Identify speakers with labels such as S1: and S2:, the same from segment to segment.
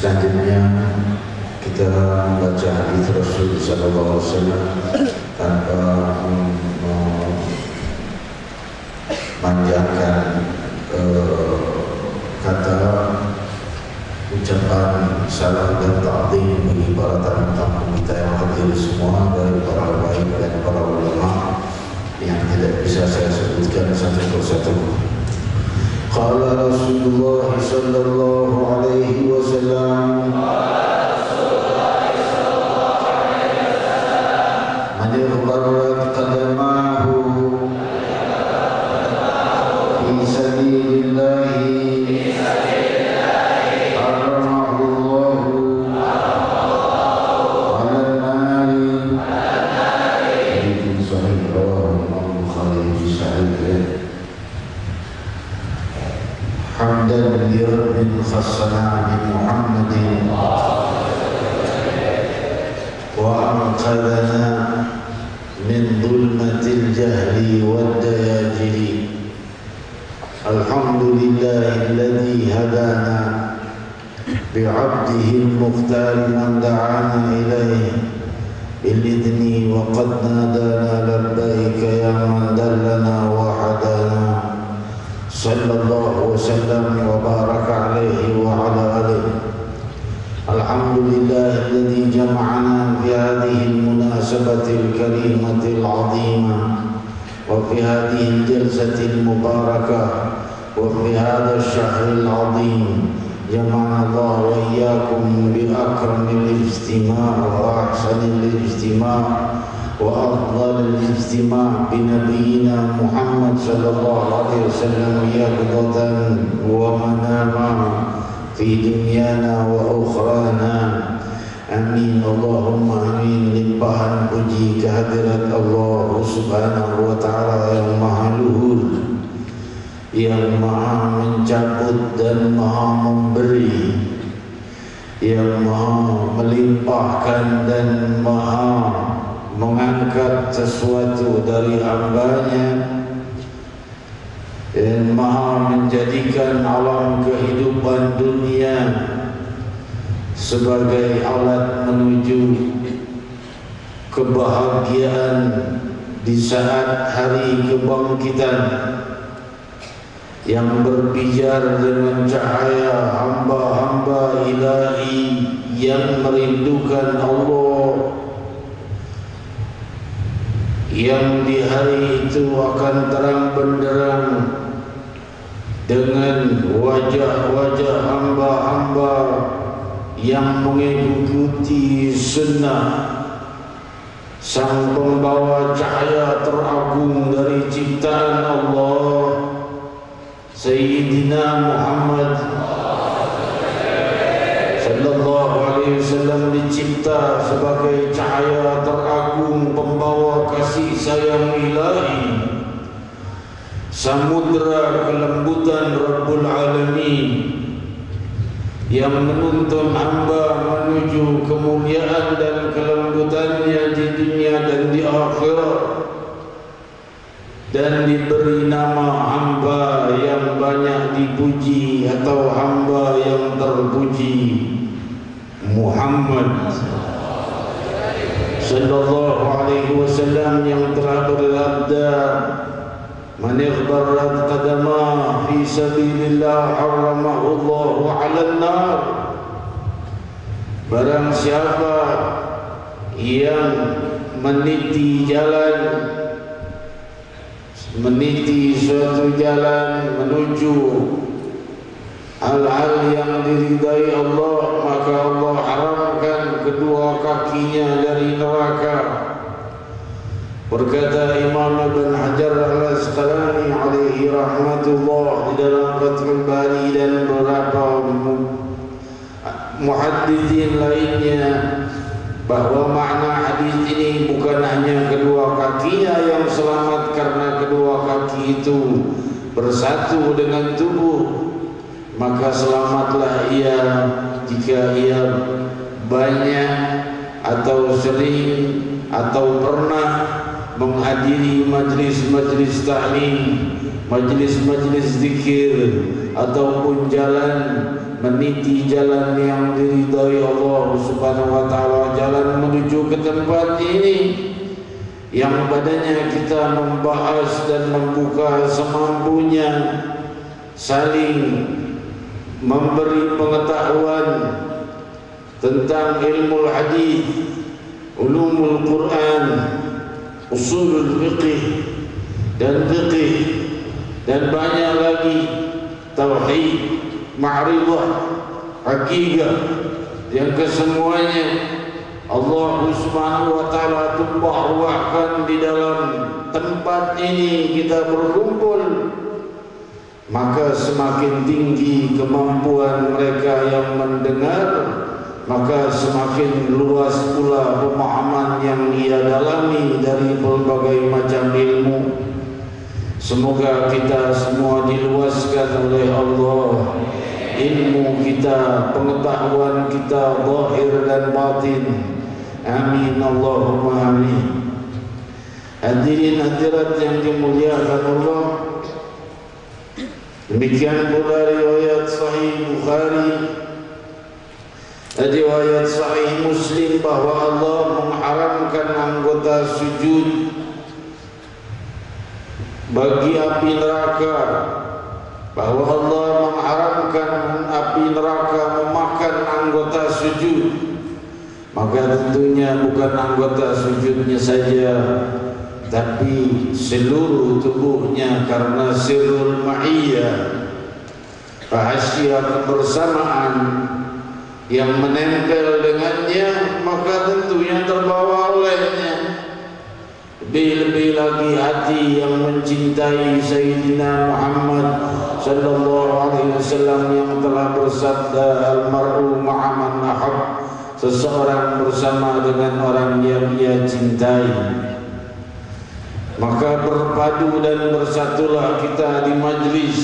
S1: Selanjutnya kita membaca hadis Rasul sallallahu alaihi wasallam tanpa memanjangkan kata ucapan salam dan ta'zim bagi para tamu kita yang hadir semua, dari para baik dan para ulama yang tidak bisa saya sebutkan satu persatu. Qala Rasulullah sallallahu alaihi wasallam, man irtadat qadamahu fi sabilillah harramahu Allahu ala an-nar. Hadits sahih rawahu Imam Bukhari fi sahih. Hamdan lirabbil khassana bi Muhammadin wa anqadhana min dhulmatil jahli wad dayajili. Alhamdulillahilladzi hadana bi'abdihi al-mukhtar man da'ana ilayhi bil-idni wa qad nadana labbaika ya man dallana wa hadana. Sallallahu wasallam wa baraka alaihi wa ala alihi. Alhamdulillahilladzi jama'ana fi hadhihi المناسبة الكريمة العظيمة وفي هذه الجلسة المباركة وفي هذا الشهر العظيم جمعنا الله وإياكم بأكرم الاجتماع وأحسن الاجتماع وأفضل الاجتماع بنبينا محمد صلى الله عليه وسلم يقظة ومناما في دنيانا وأخرانا. Amin Allahumma amin. Limpahan puji kehadirat Allah Subhanahu wa ta'ala yang maha luhur, yang maha mencabut dan maha memberi, yang maha melimpahkan dan maha mengangkat sesuatu dari hambanya, dan maha menjadikan alam kehidupan dunia sebagai alat menuju kebahagiaan di saat hari kebangkitan, yang berpijar dengan cahaya hamba-hamba ilahi yang merindukan Allah, yang di hari itu akan terang benderang dengan wajah-wajah hamba-hamba yang mengikuti sunnah sang pembawa cahaya teragung dari ciptaan Allah, Sayyidina Muhammad sallallahu alaihi wasallam, dicipta sebagai cahaya teragung, pembawa kasih sayang ilahi, samudra kelembutan Rabbul Alamin, yang menuntun hamba menuju kemuliaan dan kelembutannya di dunia dan di akhirat, dan diberi nama hamba yang banyak dipuji atau hamba yang terpuji, Muhammad sallallahu alaihi wasallam, yang telah bersabda, man ighbarrat qadamah fi sabilillah harramahu Allahu 'alan nar. Barang siapa yang meniti suatu jalan menuju hal-hal yang diridai Allah, maka Allah haramkan kedua kakinya dari neraka. Berkata Imam Ibn Hajar Al-Asqalani alaihi rahmatullah di dalam Fathul Bari dan beberapa muhaddithin lainnya, bahwa makna hadis ini bukan hanya kedua kakinya yang selamat karena kedua kaki itu bersatu dengan tubuh, maka selamatlah ia jika ia banyak atau sering atau pernah menghadiri majlis-majlis ta'lim, majlis-majlis zikir, ataupun jalan meniti jalan yang diridai Allah Subhanahu wa ta'ala, jalan menuju ke tempat ini yang padanya kita membahas dan membuka semampunya, saling memberi pengetahuan tentang ilmu hadis, ulumul Quran, usulul fiqh dan fiqh, dan banyak lagi tauhid, ma'rifah, hakikah, yang kesemuanya Allah Subhanahu wa ta'ala tumpah ruahkan di dalam tempat ini kita berkumpul. Maka semakin tinggi kemampuan mereka yang mendengar, maka semakin luas pula pemahaman yang ia dalami dari berbagai macam ilmu. Semoga kita semua diluaskan oleh Allah ilmu kita, pengetahuan kita zahir dan batin. Amin Allahumma amin. Hadirin hadirat yang dimuliakan Allah, demikian pula riwayat Sahih Bukhari, riwayat Sahih Muslim, bahwa Allah mengharamkan anggota sujud bagi api neraka, bahwa Allah mengharamkan api neraka memakan anggota sujud, maka tentunya bukan anggota sujudnya saja, tapi seluruh tubuhnya, karena sirrul ma'iyah, rahasia kebersamaan yang menempel dengannya, maka tentunya terbawa olehnya. Lebih-lebih lagi hati yang mencintai Sayyidina Muhammad sallallahu alaihi wasallam yang telah bersabda, al-mar'u ma'a man ahab, seseorang bersama dengan orang yang ia cintai. Maka berpadu dan bersatulah kita di majlis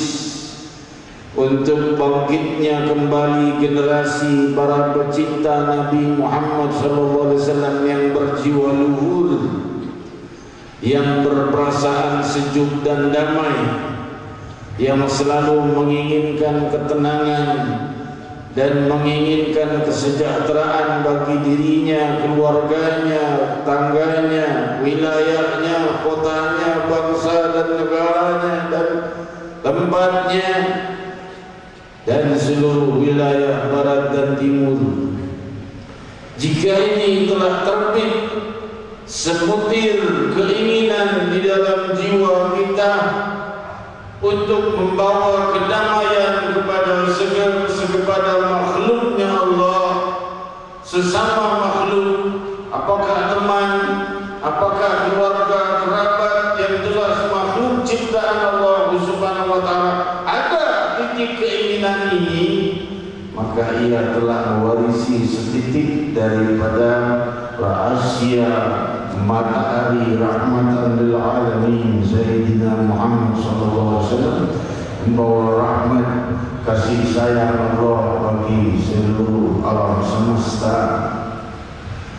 S1: untuk bangkitnya kembali generasi para pecinta Nabi Muhammad sallallahu alaihi wasallam yang berjiwa luhur, yang berperasaan sejuk dan damai, yang selalu menginginkan ketenangan dan menginginkan kesejahteraan bagi dirinya, keluarganya, tangganya, wilayahnya, kotanya, bangsa dan negaranya dan tempatnya, dan seluruh wilayah barat dan timur. Jika ini telah terbit sebutir keinginan di dalam jiwa kita untuk membawa kedamaian kepada makhluknya Allah, sesama makhluk, apakah teman, apakah keluarga, kerabat, yang jelas makhluk ciptaan Allah Subhanahu wa ta'ala, ada titik keinginan ini, maka ia telah mewarisi setitik daripada rahasia matahari rahmatan lil alamin Sayyidina Muhammad sallallahu alaihi wasallam, membawa rahmat kasih sayang Allah bagi seluruh alam semesta.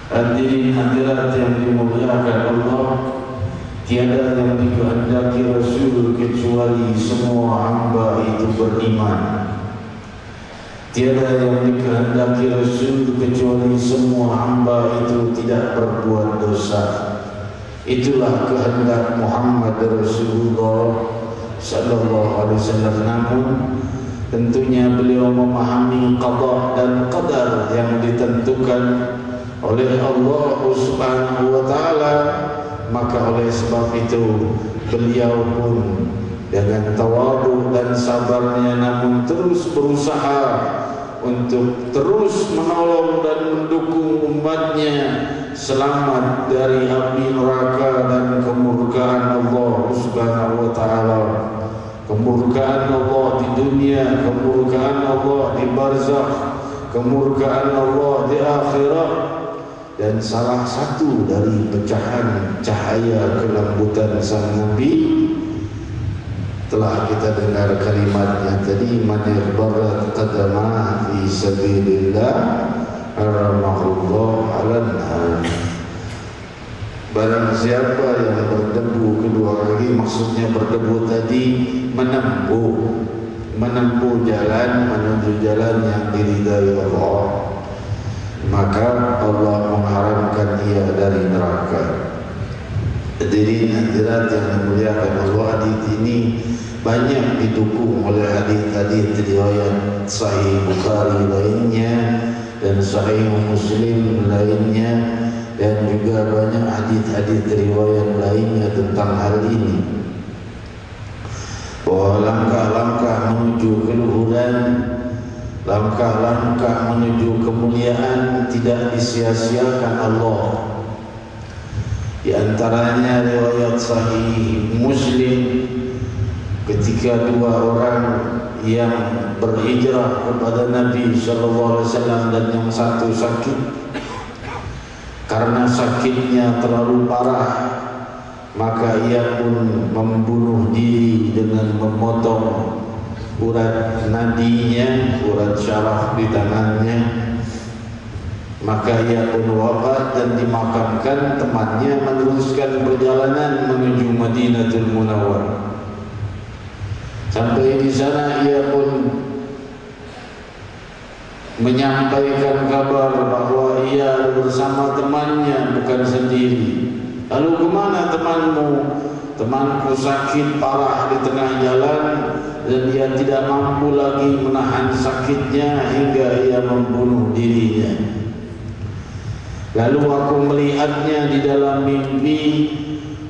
S1: Hadirin hadirat yang dimuliakan Allah, tiada yang dikehendaki Rasul kecuali semua hamba itu beriman. Tiada yang dikehendaki Rasul kecuali semua hamba itu tidak berbuat dosa. Itulah kehendak Muhammad Rasulullah sallallahu alaihi wasallam. Namun tentunya beliau memahami qada dan qadar yang ditentukan oleh Allah Subhanahu wa taala, maka oleh sebab itu beliau pun dengan tawadhu dan sabarnya, namun terus berusaha untuk terus menolong dan mendukung umatnya selamat dari api neraka dan kemurkaan Allah Subhanahu wa taala. Kemurkaan Allah di dunia, kemurkaan Allah di barzakh, kemurkaan Allah di akhirat. Dan salah satu dari pecahan cahaya kelembutan sang Nabi telah kita dengar kalimatnya tadi, man yarbarat qadama fi sabilillah haramahullah 'alan nar. Barang siapa yang berdebu kedua kaki, maksudnya berdebu tadi menempuh jalan menuju jalan yang diridai Allah, maka Allah mengharamkan ia dari neraka. Hadirin hadirat yang dimuliakan Allah, hadis ini banyak didukung oleh hadis-hadis riwayat Sahih Bukhari lainnya dan Sahih Muslim lainnya, dan juga banyak hadis-hadis riwayat lainnya tentang hal ini, bahwa langkah-langkah menuju keluhuran, langkah-langkah menuju kemuliaan tidak disia-siakan Allah. Di antaranya riwayat Sahih Muslim ketika dua orang yang berhijrah kepada Nabi sallallahu alaihi wasallam dan yang satu sakit, karena sakitnya terlalu parah, maka ia pun membunuh diri dengan memotong urat nadinya, urat syaraf di tangannya. Maka ia pun wafat dan dimakamkan. Temannya meneruskan perjalanan menuju Madinatul Munawwarah. Sampai di sana ia pun menyampaikan kabar bahwa ia bersama temannya, bukan sendiri. Lalu kemana temanmu? Temanku sakit parah di tengah jalan dan ia tidak mampu lagi menahan sakitnya hingga ia membunuh dirinya. Lalu aku melihatnya di dalam mimpi.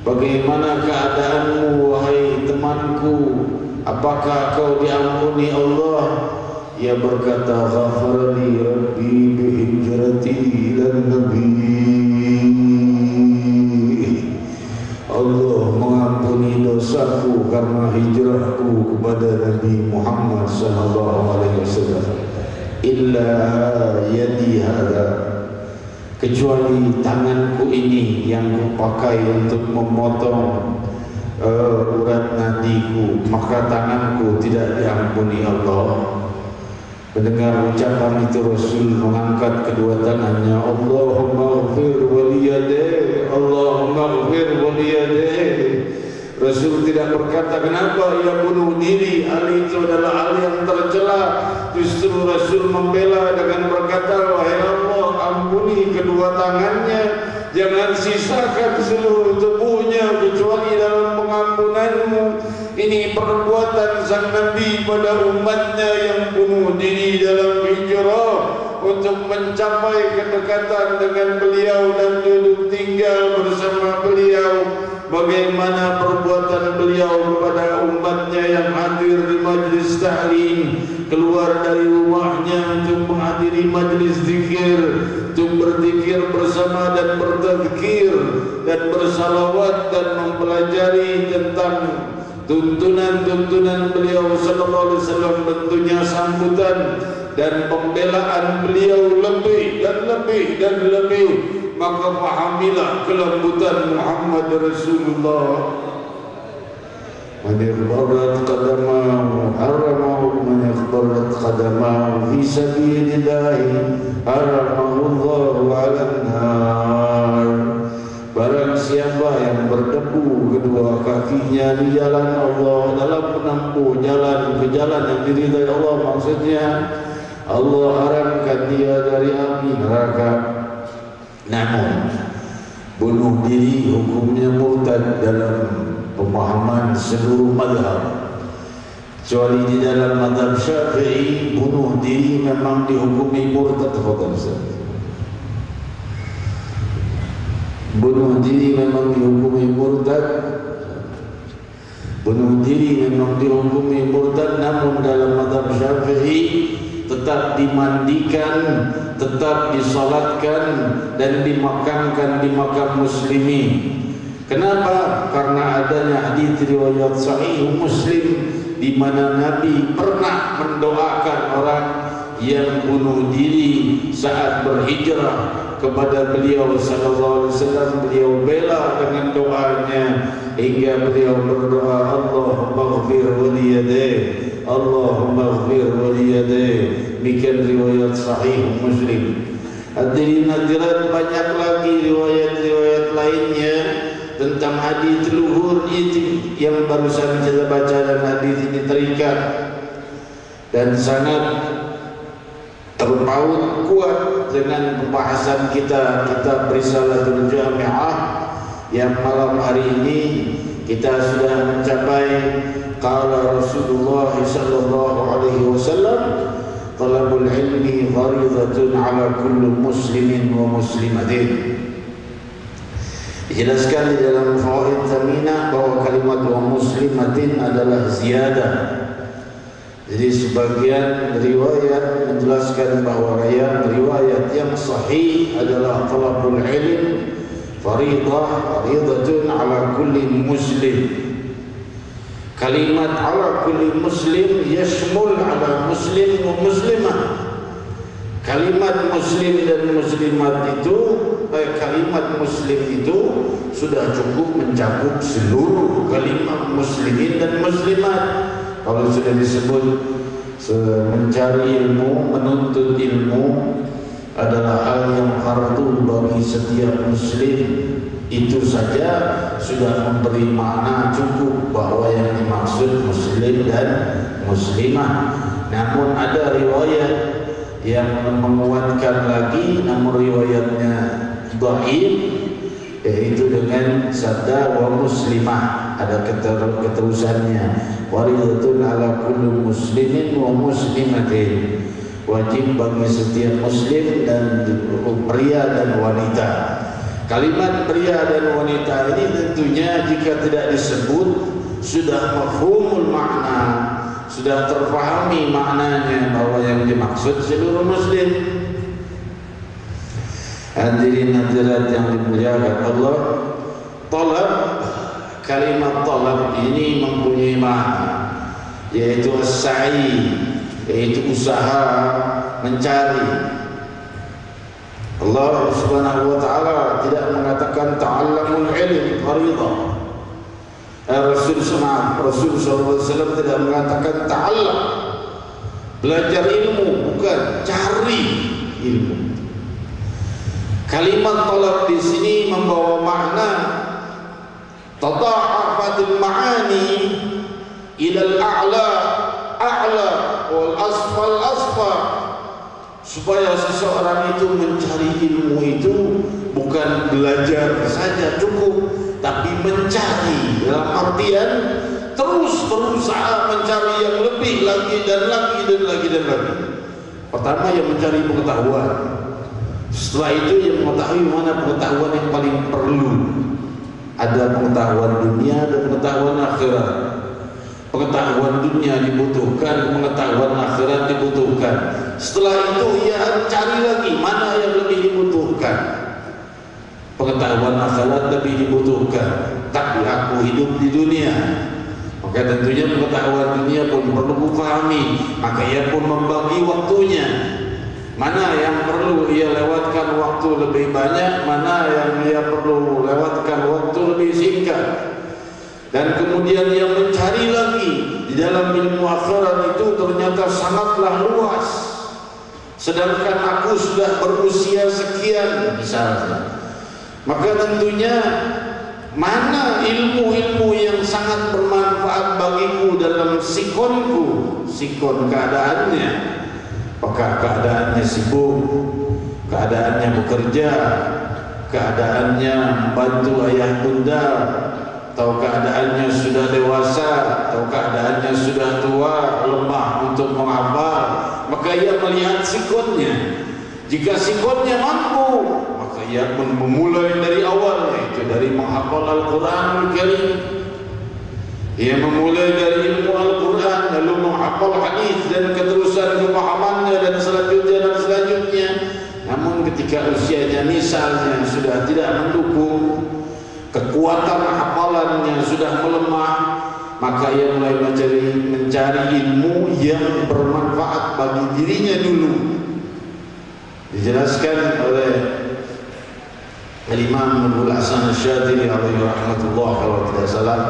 S1: Bagaimana keadaanmu wahai temanku? Apakah kau diampuni Allah? Ia berkata, ghafarli rabbi bihijrati ilan nabi. Allah mengampuni dosaku karena hijrahku kepada Nabi Muhammad SAW. Illa yadi hada, kecuali tanganku ini yang kupakai untuk memotong urat nadiku, maka tanganku tidak diampuni Allah. Mendengar ucapan itu, Rasul mengangkat kedua tangannya. Allahumma ighfir waliyadeh, Allahumma ighfir waliyadeh. Rasul tidak berkata kenapa ia bunuh diri, hal itu adalah hal yang tercela. Justru Rasul membela dengan berkata, wahai Allah, ampuni kedua tangannya, jangan sisakan seluruh tubuhnya kecuali dalam pengampunanmu. Ini perbuatan sang Nabi pada umatnya yang bunuh diri dalam hijrah untuk mencapai kedekatan dengan beliau dan duduk tinggal bersama beliau. Bagaimana perbuatan beliau kepada umatnya yang hadir di majlis ta'lim, keluar dari rumahnya untuk menghadiri majlis zikir, untuk berzikir bersama dan berzikir dan bersalawat dan mempelajari tentang tuntunan-tuntunan beliau sallallahu alaihi wasallam, tentunya sambutan dan pembelaan beliau lebih dan lebih dan lebih. Maka fahamilah kelembutan Muhammad Rasulullah. Man ikhbarat qadamahu haramahu, man ikhbarat qadamahu fi sabilillahi haramahu Allahu 'alan nar. Barang siapa yang berdebu kedua kakinya di jalan Allah dalam menempuh jalan ke jalan yang diridai Allah, maksudnya Allah haramkan dia dari api neraka. Namun bunuh diri hukumnya murtad dalam pemahaman seluruh mazhab, kecuali di dalam mazhab Syafi'i bunuh diri memang dihukumi murtad. Bunuh diri memang dihukumi murtad. Bunuh diri memang dihukumi murtad, namun dalam mazhab Syafi'i tetap dimandikan, tetap disolatkan dan dimakamkan di makam muslimin. Kenapa? Karena adanya hadis riwayat sahih Muslim di mana Nabi pernah mendoakan orang yang bunuh diri saat berhijrah kepada beliau sallallahu alaihi wasallam. Beliau bela dengan doanya hingga beliau berdoa, Allahumma ighfir waliyadeh, Allahumma ighfir waliyadeh. Demikian riwayat sahih Muslim. Hadirin hadirat, banyak lagi riwayat-riwayat lainnya tentang hadis luhur itu yang barusan kita baca, dan hadis ini terikat dan sangat terpaut kuat dengan pembahasan kita kitab Risalatul Jami'ah yang malam hari ini kita sudah mencapai qala Rasulullah sallallahu alaihi wasallam, talabul ilmi faridatun ala kulli muslimin wa muslimatin. Dijelaskan di dalam fawaid thaminah bahwa kalimat wa muslimatin adalah ziyadah. Jadi sebagian riwayat menjelaskan bahwa riwayat yang sahih adalah talabul ilm faridatun ala kulli muslim. Kalimat ala kulli muslim yashmul ala muslim wa muslimah. Kalimat muslim dan muslimat itu, kalimat muslim itu sudah cukup mencakup seluruh kalimat muslimin dan muslimat. Kalau sudah disebut mencari ilmu, menuntut ilmu adalah hal yang fardu bagi setiap muslim, itu saja sudah memberi makna cukup bahwa yang dimaksud muslim dan muslimah. Namun ada riwayat yang menguatkan lagi, namun riwayatnya dhaif, yaitu dengan sabda wa muslimah, ada keterusannya, waridatun ala kulli muslimin wa muslimatin. wajib bagi setiap muslim dan pria dan wanita. Kalimat pria dan wanita ini tentunya jika tidak disebut sudah mafhumul makna, sudah terpahami maknanya bahwa yang dimaksud seluruh muslim. Hadirin hadirat yang dimuliakan Allah, talab, kalimat talab ini mempunyai makna, yaitu as-sa'i, yaitu usaha mencari. Allah Subhanahu wa taala tidak mengatakan ta'allamul ilm fardhah. Rasul sallallahu alaihi wasallam tidak mengatakan ta'allam, belajar ilmu, bukan, cari ilmu. Kalimat talab di sini membawa makna tada'afatul ma'ani ila al-a'la wal asfal, supaya seseorang itu mencari ilmu itu bukan belajar saja cukup, tapi mencari dalam artian terus berusaha mencari yang lebih lagi dan lagi dan lagi dan lagi. Pertama yang mencari pengetahuan, setelah itu yang mengetahui mana pengetahuan yang paling perlu. Ada pengetahuan dunia, ada pengetahuan akhirat. Pengetahuan dunia dibutuhkan, pengetahuan akhirat dibutuhkan. Setelah itu ia cari lagi mana yang lebih dibutuhkan. Pengetahuan akhirat lebih dibutuhkan, tapi aku hidup di dunia, maka tentunya pengetahuan dunia pun perlu kupahami. Maka ia pun membagi waktunya, mana yang perlu ia lewatkan waktu lebih banyak, mana yang ia perlu lewatkan waktu lebih singkat. Dan kemudian yang mencari lagi di dalam ilmu akhirat itu ternyata sangatlah luas. Sedangkan aku sudah berusia sekian misalnya, maka tentunya mana ilmu-ilmu yang sangat bermanfaat bagiku dalam sikonku, sikon keadaannya. Apakah keadaannya sibuk, keadaannya bekerja, keadaannya membantu ayah bunda, atau keadaannya sudah dewasa, atau keadaannya sudah tua, lemah untuk menghafal. Maka ia melihat sikonnya. Jika sikonnya mampu, maka ia pun memulai dari awal, yaitu dari menghafal Al-Quran Al-Karim. Ia memulai dari ilmu Al-Quran, lalu menghafal hadis dan keterusan pemahamannya dan selanjutnya. Namun ketika usianya misalnya sudah tidak mendukung, kekuatan hafalannya sudah melemah, maka ia mulai mencari ilmu yang bermanfaat bagi dirinya dulu. Dijelaskan oleh Imam Abdul Hasan Asy-Syadzili alaihi rahmatullah, kalau tidak salah,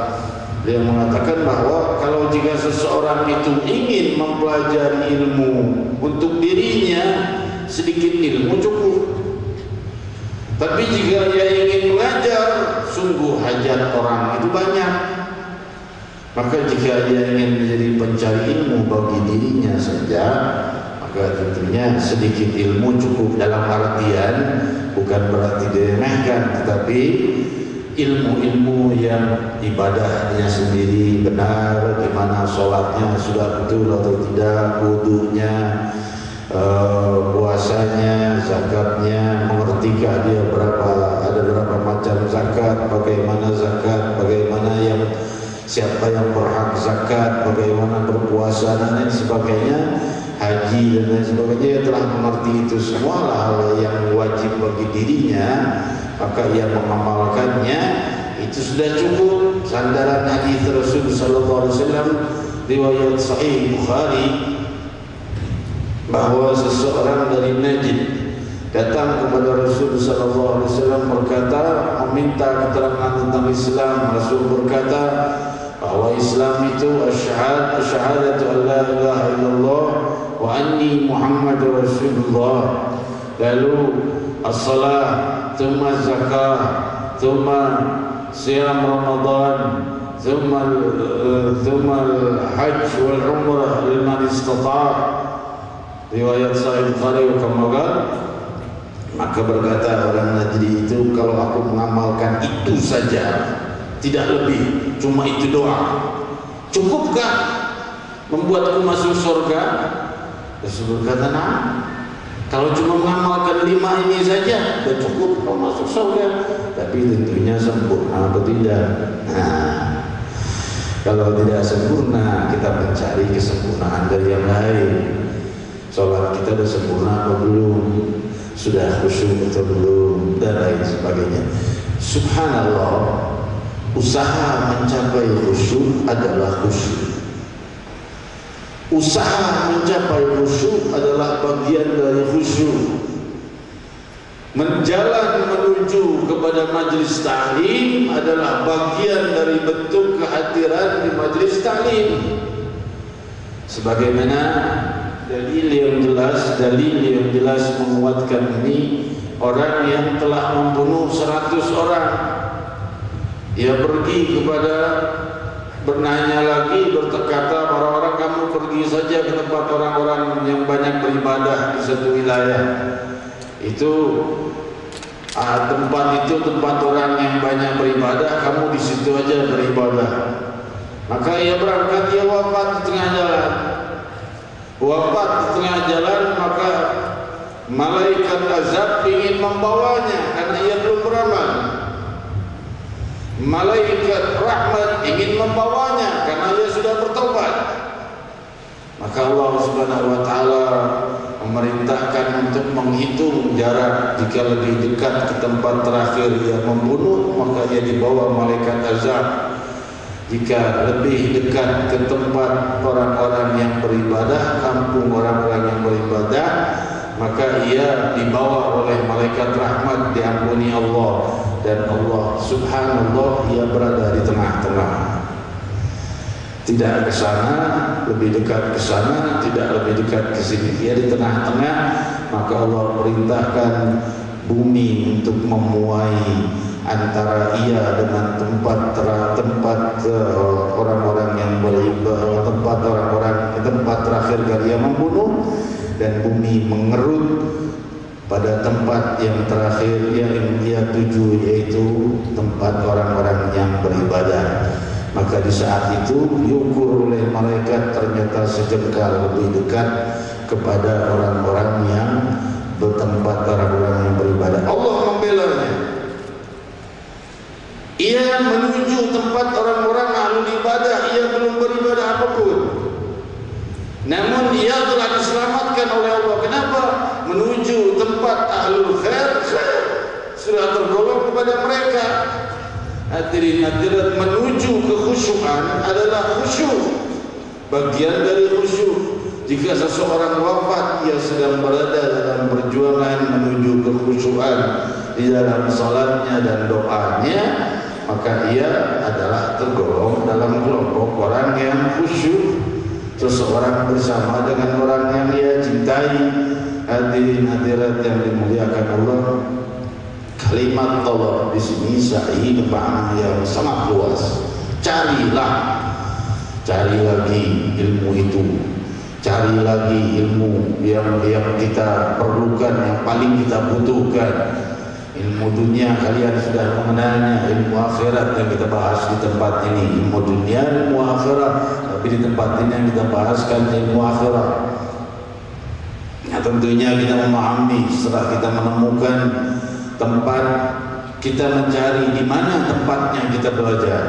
S1: dia mengatakan bahwa kalau jika seseorang itu ingin mempelajari ilmu untuk dirinya, sedikit ilmu cukup. Tapi jika ia ingin mengajar, sungguh hajat orang itu banyak. Maka jika ia ingin menjadi pencari ilmu bagi dirinya saja, maka tentunya sedikit ilmu cukup. Dalam artian bukan berarti diremehkan, tetapi ilmu-ilmu yang ibadahnya sendiri benar, gimana sholatnya sudah betul atau tidak, wudunya, puasanya, zakatnya, mengertikah dia ada berapa macam zakat, bagaimana zakat, bagaimana siapa yang berhak zakat, bagaimana berpuasa dan lain sebagainya, haji dan lain sebagainya. Ia telah mengerti itu semua hal yang wajib bagi dirinya, maka ia mengamalkannya. Itu sudah cukup. Sandaran hadis Rasul sallallahu alaihi wasallam riwayat sahih Bukhari, bahwa seseorang dari Najd datang kepada Rasul sallallahu alaihi wasallam berkata, meminta keterangan tentang Islam. Rasul berkata bahwa Islam itu asyhadatu an la ilaha illallah wa anni Muhammadur Rasulullah, lalu as-salah, thumma zakah, thumma siyam Ramadan, thumma al-hajj wal umrah liman istata'. Riwayat Sahih Bukhari kamakan. Maka berkata orang Najdi itu, kalau aku mengamalkan itu saja, tidak lebih, cuma itu doang, cukupkah membuatku masuk surga? Rasul berkata, nah, kalau cuma mengamalkan 5 ini saja sudah cukup kau masuk surga. Tapi tentunya sempurna atau tidak? Nah, kalau tidak sempurna, kita mencari kesempurnaan dari yang lain. Sholat kita sudah sempurna atau belum? Sudah khusyuk atau belum? Dan lain sebagainya. Subhanallah, usaha mencapai khusyuk adalah khusyuk. Usaha mencapai khusyuk adalah bagian dari khusyuk. Menjalan menuju kepada majlis ta'lim adalah bagian dari bentuk kehadiran di majlis ta'lim. Sebagaimana dalil yang jelas menguatkan ini, orang yang telah membunuh 100 orang, ia pergi kepada bernanya lagi, berkata, para orang, kamu pergi saja ke tempat orang-orang yang banyak beribadah di satu wilayah. Tempat itu tempat orang yang banyak beribadah, kamu di situ aja beribadah. Maka ia berangkat, ia wafat di tengah jalan. Wafat di tengah jalan, maka malaikat azab ingin membawanya karena ia belum beramal. Malaikat rahmat ingin membawanya karena dia sudah bertobat. Maka Allah Subhanahu wa taala memerintahkan untuk menghitung jarak. Jika lebih dekat ke tempat terakhir dia membunuh, maka dia dibawa malaikat azab. Jika lebih dekat ke tempat orang-orang yang beribadah, kampung orang-orang yang beribadah, maka ia dibawa oleh malaikat rahmat, diampuni Allah. Dan Allah subhanallah, ia berada di tengah-tengah. Tidak ke sana, lebih dekat ke sana, tidak lebih dekat ke sini. Ia di tengah-tengah. Maka Allah perintahkan bumi untuk memuai antara ia dengan tempat orang-orang yang beribadah, tempat terakhir kali ia membunuh, dan bumi mengerut pada tempat yang terakhir yang dia tuju, yaitu tempat orang-orang yang beribadah. Maka di saat itu diukur oleh malaikat, ternyata sejengkal lebih dekat kepada orang-orang yang bertempat, orang-orang yang beribadah. Allah membelanya. Ia menuju tempat orang-orang ahlul ibadah, ia belum beribadah apapun. Namun ia telah diselamatkan oleh Allah. Kenapa? Menuju tempat ahlul khair, sudah tergolong kepada mereka. Hadirin-hadirat, menuju kekhusyuan adalah khusyuk, bagian dari khusyuk. Jika seseorang wafat, ia sedang berada dalam perjuangan menuju kekhusyuan di dalam salatnya dan doanya, maka ia adalah tergolong dalam kelompok orang yang khusyuk. Seseorang bersama dengan orang yang ia cintai. Hadirin-hadirat yang dimuliakan Allah, kalimat Allah di sini sahih makna yang sangat luas. Cari lagi ilmu itu. Cari lagi ilmu yang kita perlukan, yang paling kita butuhkan. Ilmu dunia kalian sudah mengenalnya, ilmu akhirat yang kita bahas di tempat ini. Ilmu dunia, ilmu akhirat, tapi di tempat ini yang kita bahaskan ilmu akhirat. Ya, tentunya kita memahami setelah kita menemukan tempat, kita mencari di mana tempatnya kita belajar.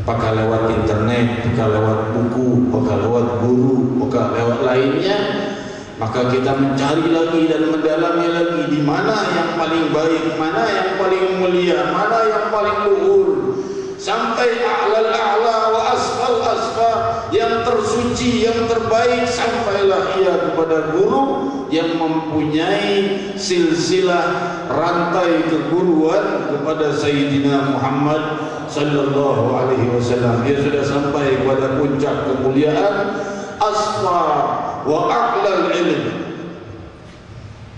S1: Apakah lewat internet, apakah lewat buku, apakah lewat guru, apakah lewat lainnya. Maka kita mencari lagi dan mendalami lagi di mana yang paling baik, mana yang paling mulia, mana yang paling luhur, sampai a'lal a'la wa asfal asfal, yang tersuci, yang terbaik, sampailah ia kepada guru yang mempunyai silsilah rantai keguruan kepada Sayyidina Muhammad sallallahu alaihi wasallam. Dia sudah sampai kepada puncak kemuliaan, asfa wa a'lal ilm.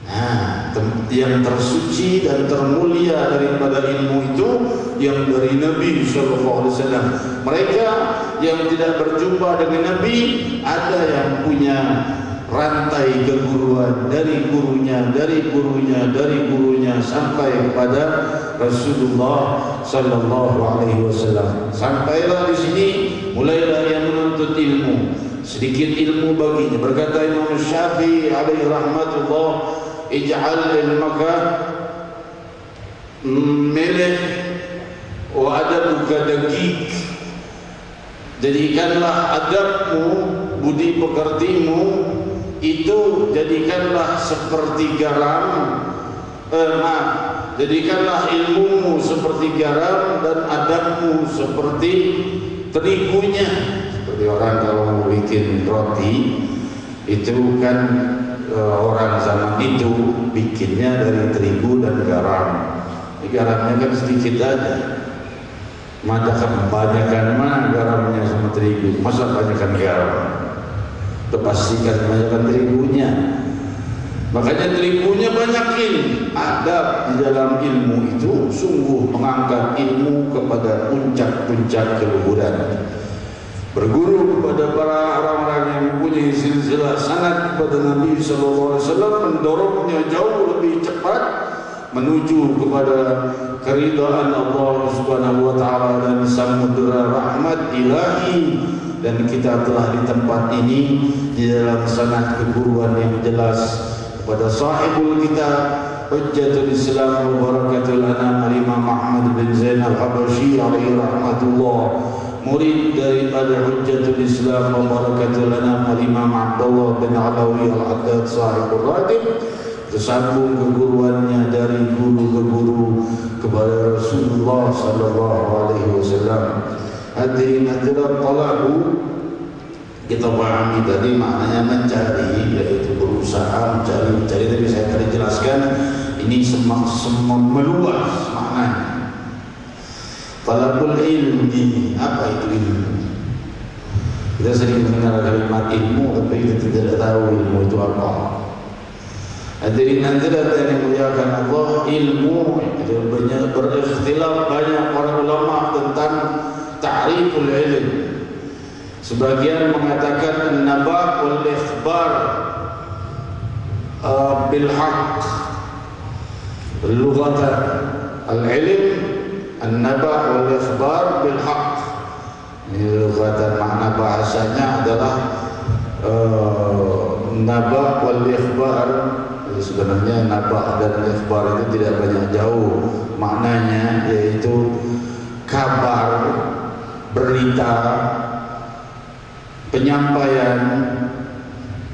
S1: Nah, yang tersuci dan termulia daripada ilmu itu yang dari Nabi sallallahu alaihi wasallam. Mereka yang tidak berjumpa dengan Nabi, ada yang punya rantai keguruan dari gurunya, dari gurunya, dari gurunya sampai kepada Rasulullah sallallahu alaihi wasallam. Sampailah di sini, mulailah yang menuntut ilmu. sedikit ilmu baginya. Berkata Imam Syafi'i alaihi rahmatullah, ij'al ilmaka milih wa adabuka dagik. Jadikanlah adabmu, budi pekertimu itu jadikanlah seperti garam. Jadikanlah ilmumu seperti garam dan adabmu seperti terigunya. Seperti orang kalau mau bikin roti itu kan orang zaman itu bikinnya dari terigu dan garam. Garamnya kan sedikit aja. Maka kebanyakan mana garamnya sama terigu? Masa banyakkan garam? Pastikan banyakkan terigunya. Makanya terigunya banyakin. Adab di dalam ilmu itu sungguh mengangkat ilmu kepada puncak-puncak keluhuran. Berguru kepada para orang-orang yang mempunyai silsilah sanad kepada Nabi sallallahu alaihi wasallam, mendorongnya jauh lebih cepat menuju kepada keridhaan Allah Subhanahu wa taala dan samudera rahmat ilahi. Dan kita telah di tempat ini di dalam sanad keguruan yang jelas kepada sahibul kitab Hujjatul Islam wa Barakatul Anam Imam Ahmad bin Zain al-Habashi alaihi rahmatullah, murid daripada Hujjatul Islam wa Barakatul Anam Imam Abdullah bin Alawi al-Haddad sahibul Ratib, tersambung keguruannya dari guru ke guru kepada Rasulullah sallallahu alaihi wasallam. Hadirin hadirat talabu, kita pahami tadi maknanya mencari, yaitu berusaha mencari. Tadi saya tadi jelaskan ini meluas maknanya. Talabul ilmi, apa itu ilmu? Kita sering mendengar kalimat ilmu, tapi kita tidak tahu ilmu itu apa. Hadirin hadirat yang dimuliakan Allah, ilmu itu berikhtilaf banyak para ulama tentang ta'riful ilm. Sebagian mengatakan an-naba' wal ikhbar bil haqq. Lughatan al-ilm an-naba' wal ikhbar bil haqq. Lughatan makna bahasanya adalah naba' wal ikhbar. Sebenarnya naba' dan ikhbar itu tidak banyak jauh maknanya, yaitu kabar, berita, penyampaian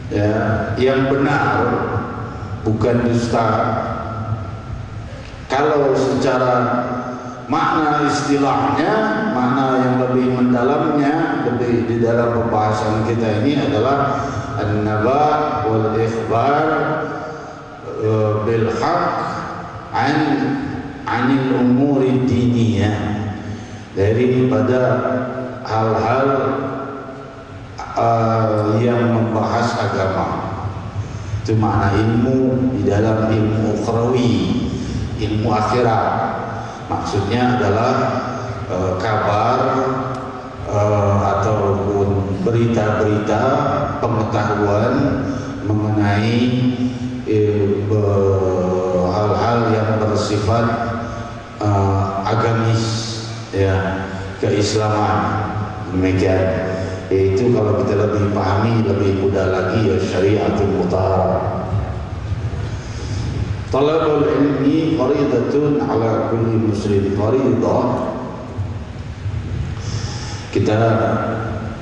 S1: ya, yang benar, bukan dusta. Kalau secara makna istilahnya, makna yang lebih mendalamnya, lebih di dalam pembahasan kita ini adalah an-naba' wal ikhbar bil haqq anil umuri diniyah, daripada hal-hal yang membahas agama. Itu makna ilmu di dalam ilmu ukhrawi, ilmu akhirat. Maksudnya adalah kabar ataupun berita-berita, pengetahuan mengenai hal-hal yang bersifat agamis, ya, keislaman. Demikian. Itu kalau kita lebih pahami, lebih mudah lagi, ya, syariatul mutahharah. Talabul ilmi faridatun ala kulli muslim. Faridah, kita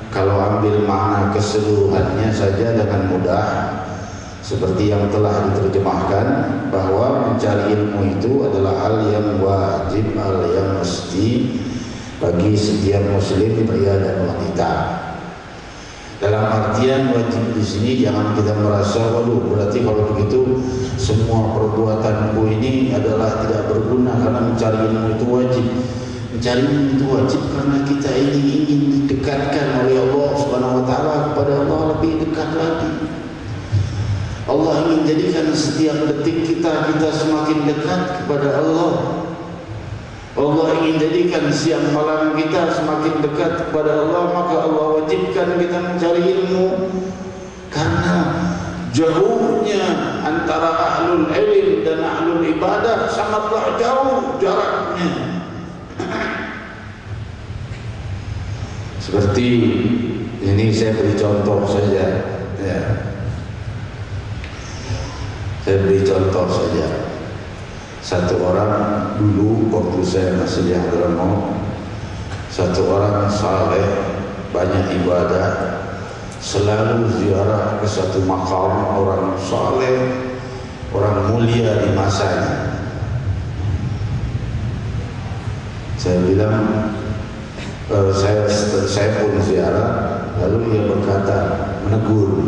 S1: kalau ambil makna keseluruhannya saja dengan mudah, seperti yang telah diterjemahkan, bahwa mencari ilmu itu adalah hal yang wajib, hal yang mesti bagi setiap muslim, pria dan wanita. Dalam artian wajib di sini jangan kita merasa, waduh, berarti kalau begitu semua perbuatanku ini adalah tidak berguna karena mencari ilmu itu wajib. Mencari ilmu itu wajib karena kita ini ingin didekatkan oleh Allah Subhanahu wa taala kepada Allah lebih dekat lagi. Allah ingin jadikan setiap detik kita semakin dekat kepada Allah. Allah ingin jadikan siang malam kita semakin dekat kepada Allah, maka Allah wajibkan kita mencari ilmu. Karena jauhnya antara ahlul ilm dan ahlul ibadah sangatlah jauh jaraknya. Seperti Ini saya beri contoh saja, ya. Saya beri contoh saja. Satu orang dulu waktu saya masih di Hadramaut, satu orang saleh, banyak ibadah, selalu ziarah ke satu makam orang saleh, orang mulia di masanya. Saya bilang, saya pun ziarah. Lalu ia berkata, menegur,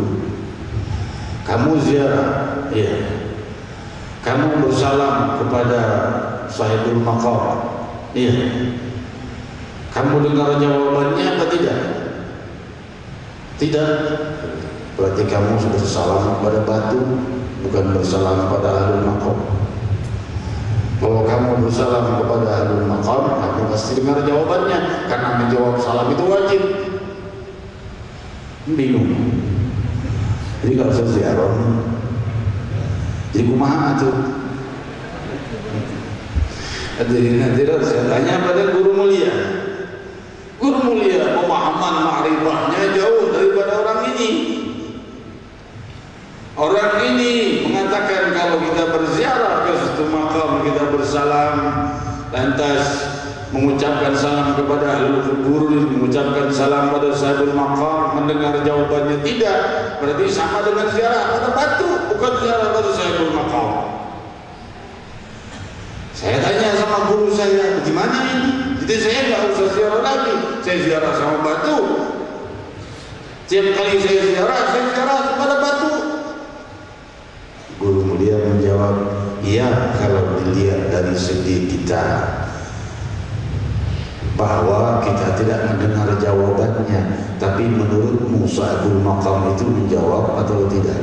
S1: kamu ziarah, iya. Kamu bersalam kepada sahibul maqam, iya. Kamu dengar jawabannya apa tidak? Tidak. Berarti kamu bersalam kepada batu, bukan bersalam kepada ahlul maqam. Kalau kamu bersalam kepada ahlul maqam, kamu pasti dengar jawabannya, karena menjawab salam itu wajib. Bingung. Jadi kalau saya ziarah, jadi kumaha tuh. Jadi nanti saya tanya pada guru mulia. Guru mulia pemahaman ma'rifahnya jauh daripada orang ini. Orang ini mengatakan kalau kita berziarah ke suatu makam, kita bersalam, lantas mengucapkan salam kepada ahlul kubur, mengucapkan salam pada sahibul maqam, mendengar jawabannya tidak, berarti sama dengan ziarah pada batu, bukan ziarah pada sahibul maqam. Saya tanya sama guru saya, bagaimana ini? Jadi saya nggak usah ziarah lagi, saya ziarah sama batu. Setiap kali saya ziarah kepada batu. Guru mulia menjawab, iya kalau dilihat dari segi kita, bahwa kita tidak mendengar jawabannya, tapi menurutmu sahibul maqam itu menjawab atau tidak?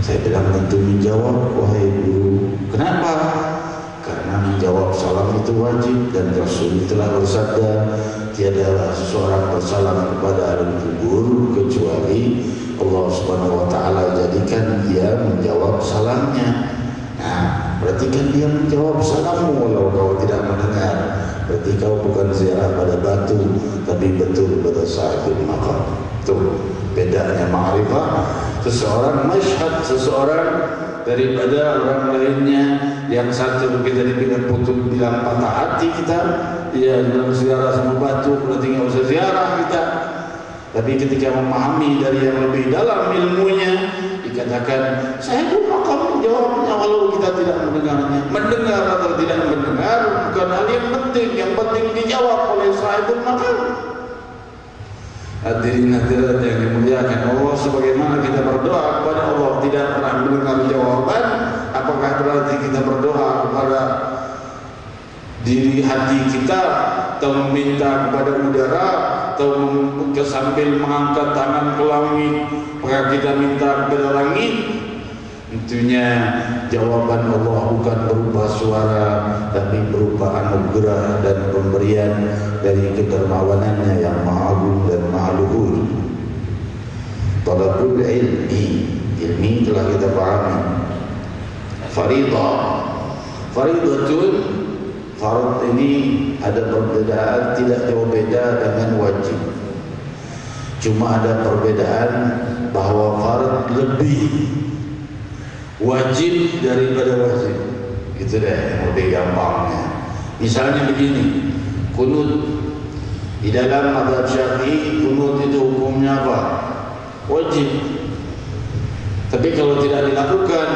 S1: Saya bilang tentu menjawab, wahai guru. Kenapa? Karena menjawab salam itu wajib, dan Rasul telah bersabda, tiadalah seseorang bersalam kepada ahlul kubur kecuali Allah Subhanahu wa taala jadikan dia menjawab salamnya. Nah, berarti kan dia menjawab salammu walau kau tidak mendengar. Berarti kau bukan ziarah pada batu, tapi betul pada sahibul maqam. Tuh bedanya ma'rifah. Seseorang masyhad, seseorang daripada orang lainnya. Yang satu kita bilang patah hati kita, dia bilang ziarah sama batu, berarti nggak usah ziarah kita. Tapi ketika memahami dari yang lebih dalam ilmunya, dikatakan sahibul maqam jawabnya walau kita tidak mendengarnya. Mendengar atau tidak mendengar bukan hal yang penting dijawab oleh sahibul maqam. Hadirin hadirat yang dimuliakan Allah, sebagaimana kita berdoa kepada Allah tidak pernah mendengar jawaban, apakah berarti kita berdoa kepada diri hati kita, atau meminta kepada udara, atau sambil mengangkat tangan ke langit, maka kita minta kepada langit? Tentunya jawaban Allah bukan berupa suara, tapi berupa anugerah dan pemberian dari kedermawanannya yang maha agung dan maha luhur. Talabul ilmi telah kita pahami. Faridatun, farad ini ada perbedaan, tidak jauh beda dengan wajib. Cuma ada perbedaan bahwa farad lebih wajib daripada wajib. Gitu deh, lebih gampangnya. Misalnya begini, kunut di dalam mazhab Syafi'i, kunut itu hukumnya apa? Wajib. Tapi kalau tidak dilakukan,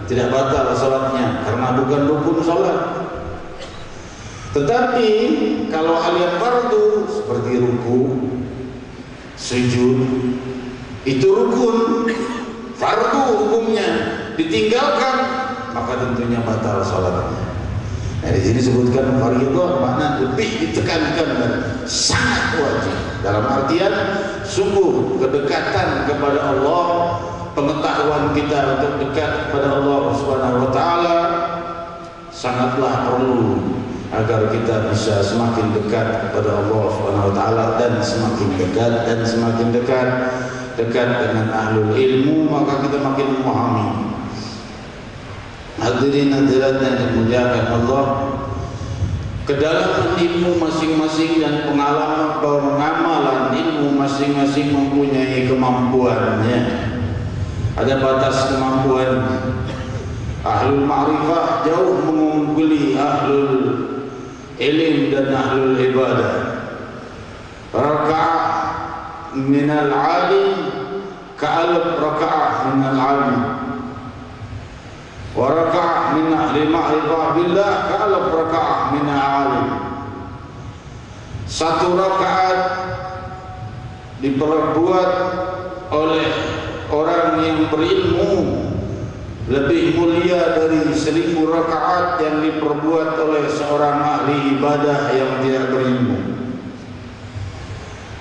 S1: tidak batal salatnya karena bukan rukun salat. Tetapi kalau hal yang fardu seperti ruku, sujud, itu rukun, fardu hukumnya, ditinggalkan maka tentunya batal salatnya. Nah, di sini sebutkan fardhu makna lebih ditekankan dan sangat wajib. Dalam artian sungguh kedekatan kepada Allah, pengetahuan kita untuk dekat kepada Allah Subhanahu wa taala sangatlah perlu agar kita bisa semakin dekat kepada Allah Subhanahu wa taala, dan semakin dekat dengan ahlul ilmu, maka kita makin memahami. Hadirin hadirat yang dimuliakan Allah, ke dalam ilmu masing-masing dan pengalaman pengamalan ilmu masing-masing mempunyai kemampuannya. Ada batas kemampuan. Ahlul ma'rifah jauh mengungguli ahlul ilm dan ahlul ibadah. Raka'ah minal alim ka'alab raka'ah minal alim, wa raka'ah min ahli ma'rifah billah ka'alab raka'ah minal alim. Satu rakaat diperbuat oleh orang yang berilmu lebih mulia dari 1000 rakaat yang diperbuat oleh seorang ahli ibadah yang tidak berilmu.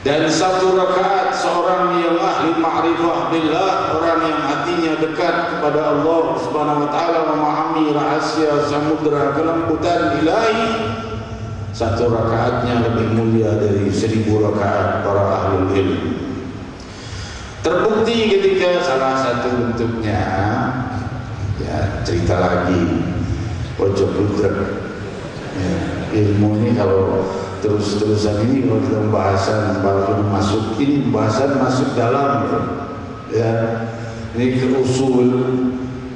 S1: Dan satu rakaat seorang yang ahli ma'rifah billah, orang yang hatinya dekat kepada Allah Subhanahu wa taala, memahami rahasia samudra kelembutan ilahi, satu rakaatnya lebih mulia dari 1000 rakaat para ahli ilmu. Terbukti ketika salah satu bentuknya, ya cerita lagi ojo budrek, ya, ilmu ini kalau terus-terusan ini kalau kita pembahasan baru masuk ini pembahasan masuk dalam, ya ini ke usul,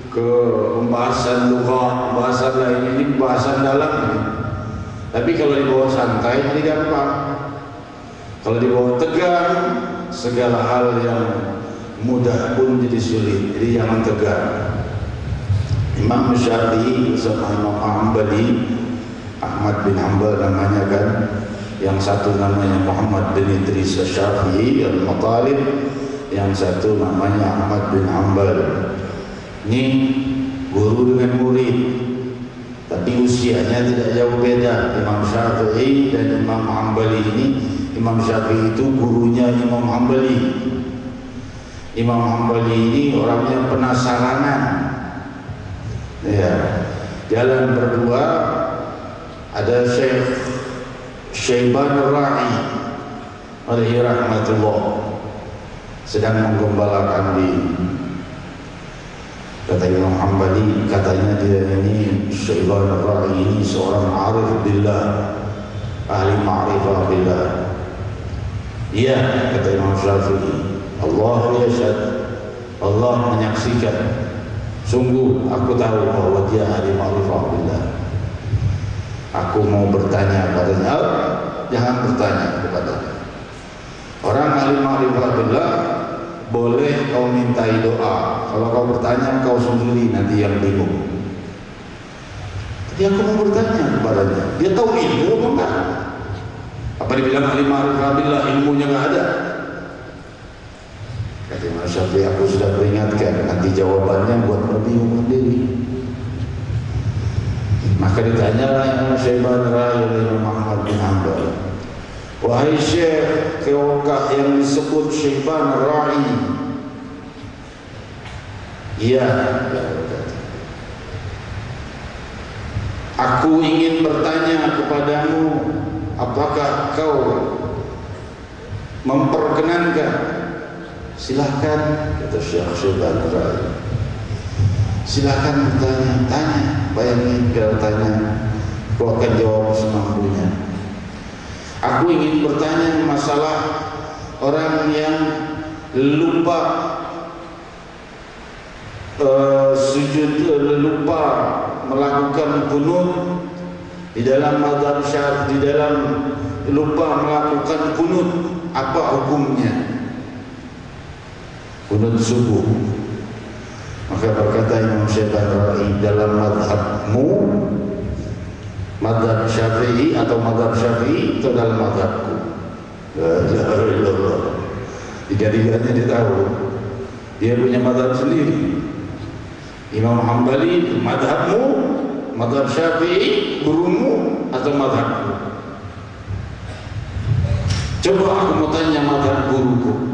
S1: ke pembahasan lughah, pembahasan lain, ini pembahasan dalam. Tapi kalau dibawa santai jadi gampang, kalau dibawa tegang segala hal yang mudah pun jadi sulit. Jadi jangan tegang. Imam Syafi'i bersama Imam Hanbali, Ahmad bin Hanbal namanya kan, yang satu namanya Muhammad bin Idris Syafi'i Al-Matalib, yang satu namanya Ahmad bin Hanbal. Ini guru dengan murid, tapi usianya tidak jauh beda. Imam Syafi'i dan Imam Hanbali ini, Imam Syafi'i itu gurunya Imam Hanbali. Imam Hanbali ini orangnya penasaranan, ya, jalan berdua. Ada Syekh Syaiban Ar-Ra'i alaihi rahmatullah sedang menggembala kambing. Kata Imam Hanbali, katanya dia ini Syaiban Ar-Ra'i ini seorang arif billah, ahli ma'rifah billah. Iya, kata Imam Syafi'i, Allah yashhad, Allah menyaksikan, sungguh aku tahu bahwa dia ahli ma'rifah billah. Aku mau bertanya padanya. Jangan bertanya kepadanya. Orang ahli ma'rifah billah boleh kau mintai doa. Kalau kau bertanya kau sendiri nanti yang bingung. Jadi aku mau bertanya kepadanya. Dia tahu ilmu apa enggak? Apa dibilang ahli ma'rifah billah ilmunya enggak ada? Kata Imam Syafi'i, aku sudah peringatkan, nanti jawabannya buat bingung sendiri. Maka ditanyalah Imam Syaiban Ar-Ra'i oleh Imam Ahmad bin Hanbal, wahai Syekh, keokah yang disebut Syaiban Ar-Ra'i? Iya, aku ingin bertanya kepadamu, apakah kau memperkenankan? Silahkan, kata Syekh Syaiban Ar-Ra'i, silahkan bertanya, tanya. Bayangin kalau tanya, kau akan jawab semampunya. Aku ingin bertanya masalah orang yang lupa lupa melakukan qunut di dalam mazhab Syafi'i, di dalam lupa melakukan qunut, apa hukumnya? Qunut subuh. Maka berkata Imam Syaiban Ar-Ra'i, dalam madhabmu, madhab Syafi'i atau madhab Syafi'i atau dalam madhabku? La ilaha illallah. Tiga-tiganya dia tahu. Dia punya madhab sendiri. Imam Hanbali, madhabmu, madhab Syafi'i, gurumu atau madhabku? Coba aku mau tanya madhab guruku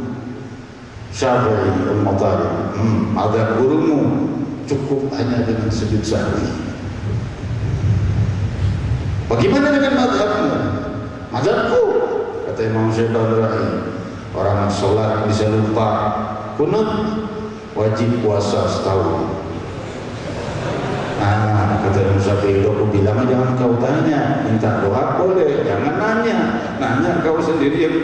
S1: Syafi'i Al-Matalib. Madhab gurumu cukup hanya dengan sujud sahwi. Bagaimana dengan madhabmu? Madhabku, kata Imam Syaiban Ar-Ra'i, orang sholat bisa lupa qunut, wajib puasa setahun. Kata Imam Syafi'i, aku bilang jangan kau tanya, minta doa
S2: kau sendiri yang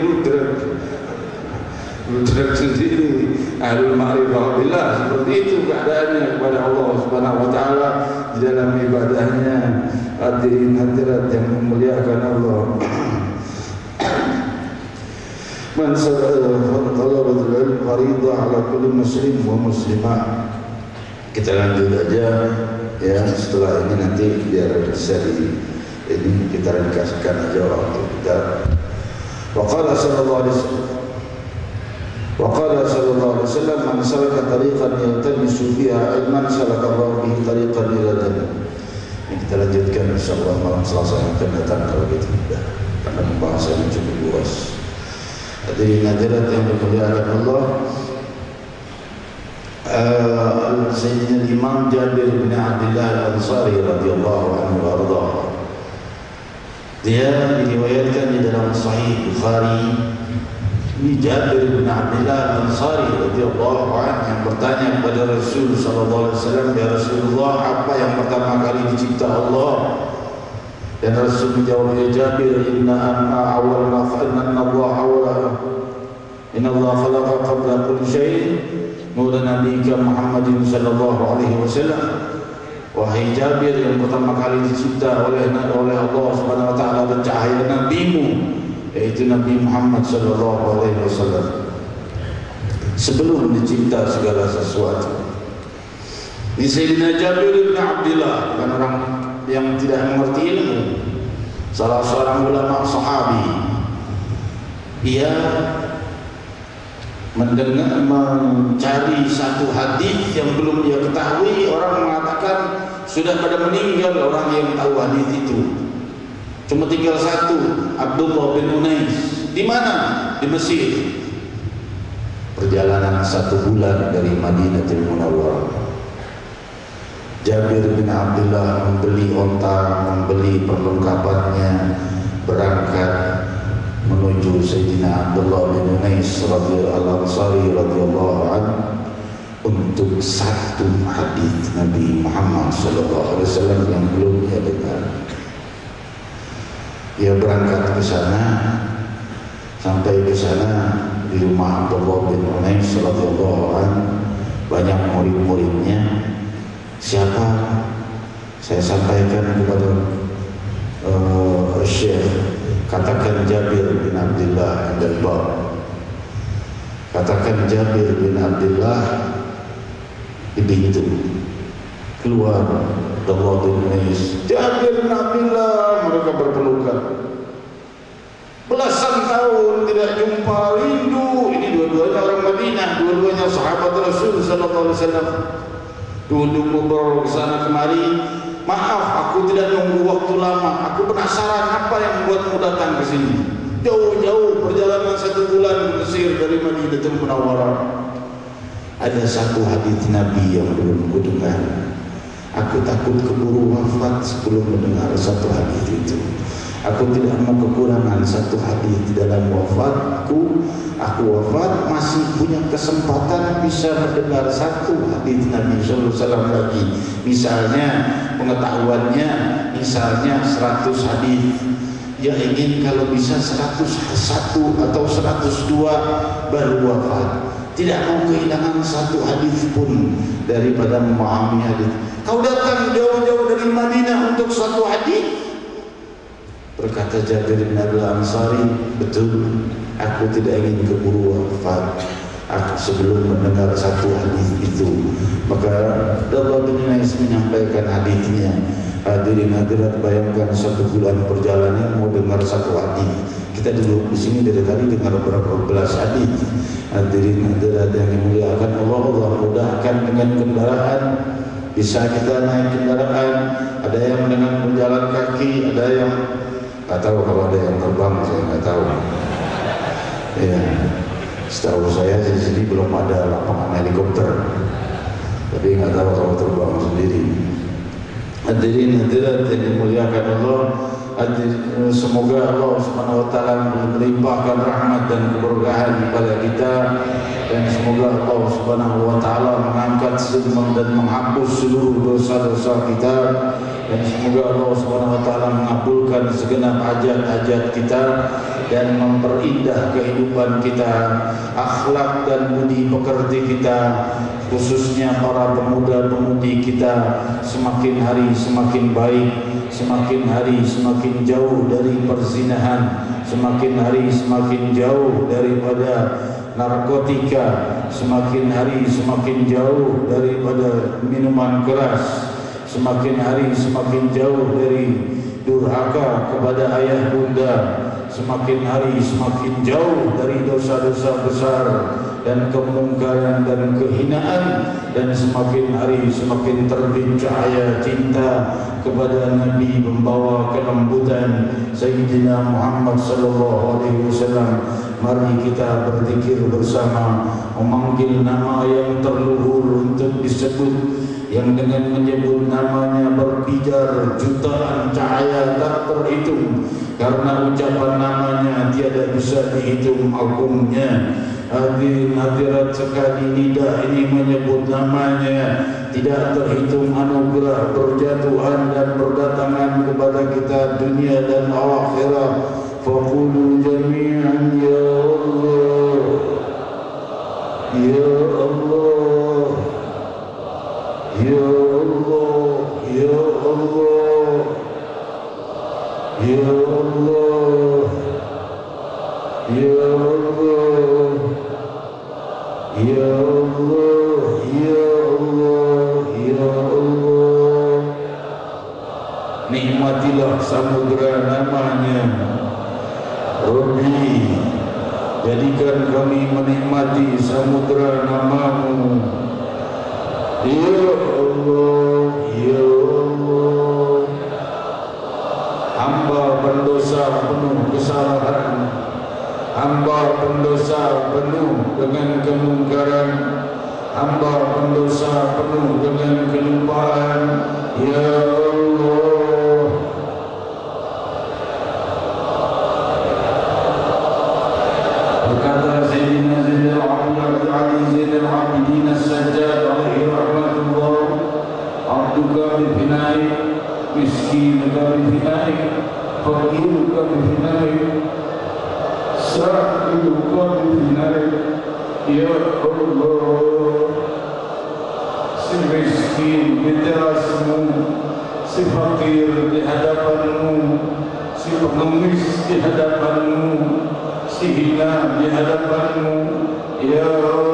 S2: mudrak sendiri. Ahlul ma'rifah billah seperti itu keadaannya kepada Allah Subhanahu wa taala di dalam ibadahnya. Hadirin hadirat yang memuliakan Allah. Man talabatul ilm fariidah ala kulli muslim wa muslimah. Kita lanjut aja ya, setelah ini nanti biar bisa ini kita ringkaskan aja waktu kita. Waqala sallallahu alaihi wasallam man salaka tariqan yaltamisu fiha ilman salaka Allah bihi tariqan ila jannah. Ini kita lanjutkan insyaallah malam Selasa yang akan datang kalau gitu ya, karena pembahasannya cukup luas. Hadirin hadirat yang dimuliakan Allah, Sayyidina Imam Jabir bin Abdullah Al-Ansari radhiyallahu anhu warda. Dia diriwayatkan di dalam Sahih Bukhari. Ini Jabir bin Abdullah Al-Ansari radhiyallahu anhu yang bertanya kepada Rasul sallallahu alaihi wasallam, "Ya Rasulullah, apa yang pertama kali dicipta Allah?" Dan Rasul menjawab, "Ya Jabir, inna awwal ma khalaqna Inna Allah khalaqa qabla kulli syai' nura nabiyyika Muhammadin sallallahu alaihi wasallam." Wahai Jabir, yang pertama kali dicipta oleh Allah Subhanahu wa taala dan cahaya nabimu, yaitu Nabi Muhammad sallallahu alaihi wasallam, sebelum dicipta segala sesuatu. Ini Sayyidina Jabir bin Abdullah, bukan orang yang tidak mengerti ilmu, salah seorang ulama sahabi. Ia mendengar, mencari satu hadis yang belum dia ketahui. Orang mengatakan sudah pada meninggal orang yang tahu hadis itu. Cuma tinggal satu, Abdullah bin Unais. Di mana? Di Mesir. Perjalanan 1 bulan dari Madinatul Munawwarah. Jabir bin Abdullah membeli onta, membeli perlengkapannya, berangkat menuju Sayyidina Abdullah bin Unais radhiyallahu Ansari radhiyallahu anhu untuk satu hadis Nabi Muhammad sallallahu alaihi wasallam yang belum dia dengar. Dia berangkat ke sana, sampai ke sana di rumah Abdullah bin Unais radhiyallahu anhu, banyak murid-muridnya. Siapa? Saya sampaikan kepada Syekh, katakan Jabir bin Abdullah Al-Bab. Katakan Jabir bin Abdullah di pintu. Keluar Abdullah bin Unais, Jabir bin Abdullah, mereka berpelukan. Belasan tahun tidak jumpa, rindu. Ini dua-duanya orang Madinah, dua-duanya sahabat Rasul sallallahu alaihi wasallam. Dulu ngobrol ke sana kemari. Maaf, aku tidak nunggu waktu lama. Aku penasaran apa yang membuatmu datang ke sini. Jauh-jauh perjalanan 1 bulan ke Mesir dari Madinatul Munawwarah. Ada satu hadis Nabi yang belum aku dengar. Aku takut keburu wafat sebelum mendengar satu hadis itu. Aku tidak mau kekurangan satu hadis di dalam wafatku. Aku wafat masih punya kesempatan bisa mendengar satu hadis Nabi sallallahu alaihi wasallam lagi. Misalnya pengetahuannya, misalnya 100 hadis. Dia ingin kalau bisa 101 atau 102 baru wafat. Tidak mau kehilangan satu hadis pun daripada memahami hadis. Kau datang jauh-jauh dari Madinah untuk satu hadis? Berkata Jabir bin Abdullah Ansari, betul, aku tidak ingin keburu wafat. Aku sebelum mendengar satu hadis itu. Maka Abdullah bin Unais menyampaikan hadisnya. Hadirin hadirat, bayangkan 1 bulan perjalanan mau dengar satu hadis. Kita duduk di sini dari tadi dengar berapa belas hadis. Hadirin hadirat yang dimuliakan Allah, Allah mudahkan dengan kendaraan. Bisa kita naik kendaraan. Ada yang dengan berjalan kaki, ada yang nggak tahu, kalau ada yang terbang saya nggak tahu. Ya, setahu saya di sini belum ada lapangan helikopter, tapi nggak tahu kalau terbang sendiri. Hadirin hadirat yang dimuliakan Allah, semoga Allah Subhanahu wa taala melimpahkan rahmat dan keberkahan kepada kita, dan semoga Allah Subhanahu wa taala mengangkat dan menghapus seluruh dosa-dosa kita, dan semoga Allah SWT mengabulkan segenap hajat-hajat kita dan memperindah kehidupan kita, akhlak dan budi pekerti kita, khususnya para pemuda-pemudi kita semakin hari semakin baik, semakin hari semakin jauh dari perzinahan, semakin hari semakin jauh daripada narkotika, semakin hari semakin jauh daripada minuman keras, semakin hari semakin jauh dari durhaka kepada ayah bunda, semakin hari semakin jauh dari dosa-dosa besar dan kemungkaran dan kehinaan, dan semakin hari semakin terbit cahaya cinta kepada Nabi membawa kelembutan Sayyidina Muhammad sallallahu alaihi wasallam. Mari kita berzikir bersama, memanggil nama yang terluhur untuk disebut, yang dengan menyebut namanya berpijar jutaan cahaya tak terhitung, karena ucapan namanya tiada bisa dihitung agungnya. Hadirin hadirat sekali, lidah ini menyebut namanya, tidak terhitung anugerah berjatuhan dan berdatangan kepada kita dunia dan akhirat. Faqulu jami'an ya Allah, ya Allah, ya Allah, ya Allah, ya Allah, ya Allah, ya Allah, ya Allah, ya Allah. Nikmatilah samudera namanya Rabbi, jadikan kami menikmati samudera namamu. Ya Allah, ya Allah. Hamba pendosa penuh kesalahan, hamba pendosa penuh dengan kemungkaran, hamba pendosa penuh dengan kelupaan. Ya Allah. Berkata Sayyidina Zainal Abidin Ali Zainal Abidin As-Sajjad alaihi rahmatullah, abduka bifinai, miskinuka bifinai, fakiruka bifinai, sa'iluka bifinai. Ya Allah, si miskin di terasmu, si fakir di hadapanmu, si pengemis di hadapanmu, si hina di hadapanmu. Ya Allah,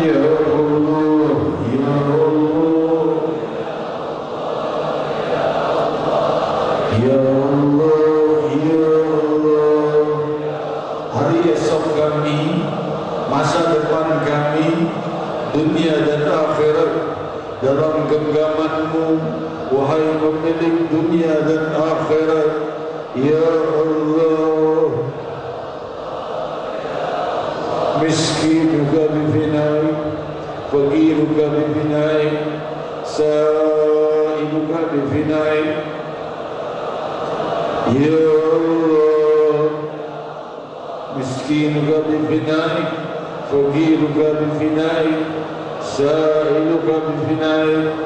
S2: ya Allah, ya Allah, ya Allah, ya Allah. Hari esok kami, masa depan kami, dunia dan akhirat dalam genggamanmu, wahai pemilik dunia dan akhirat. Ya Allah, miskinuka bifinai, fakiruka bifinai, sa'iluka bifinai. Ya Allah, miskinuka bifinai, fakiruka bifinai, sa'iluka bifinai,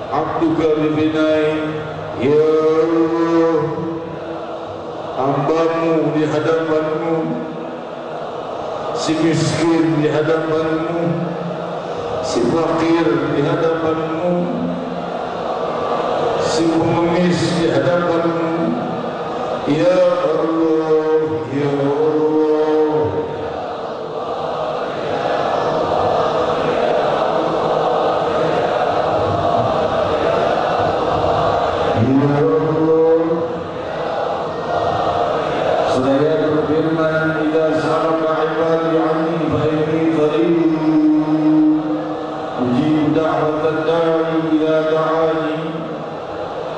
S2: abduka bifinai. Ya Allah, hambamu di hadapanmu, si miskin di hadapanmu, si fakir di hadapanmu, si pengemis di hadapanmu. Ya Allah, ya Allah. Ya Allah, Saya berfirman, "Idza sa'alaka 'ibadi 'anni fa inni qarib, ujibu da'watad da'i idza da'ani."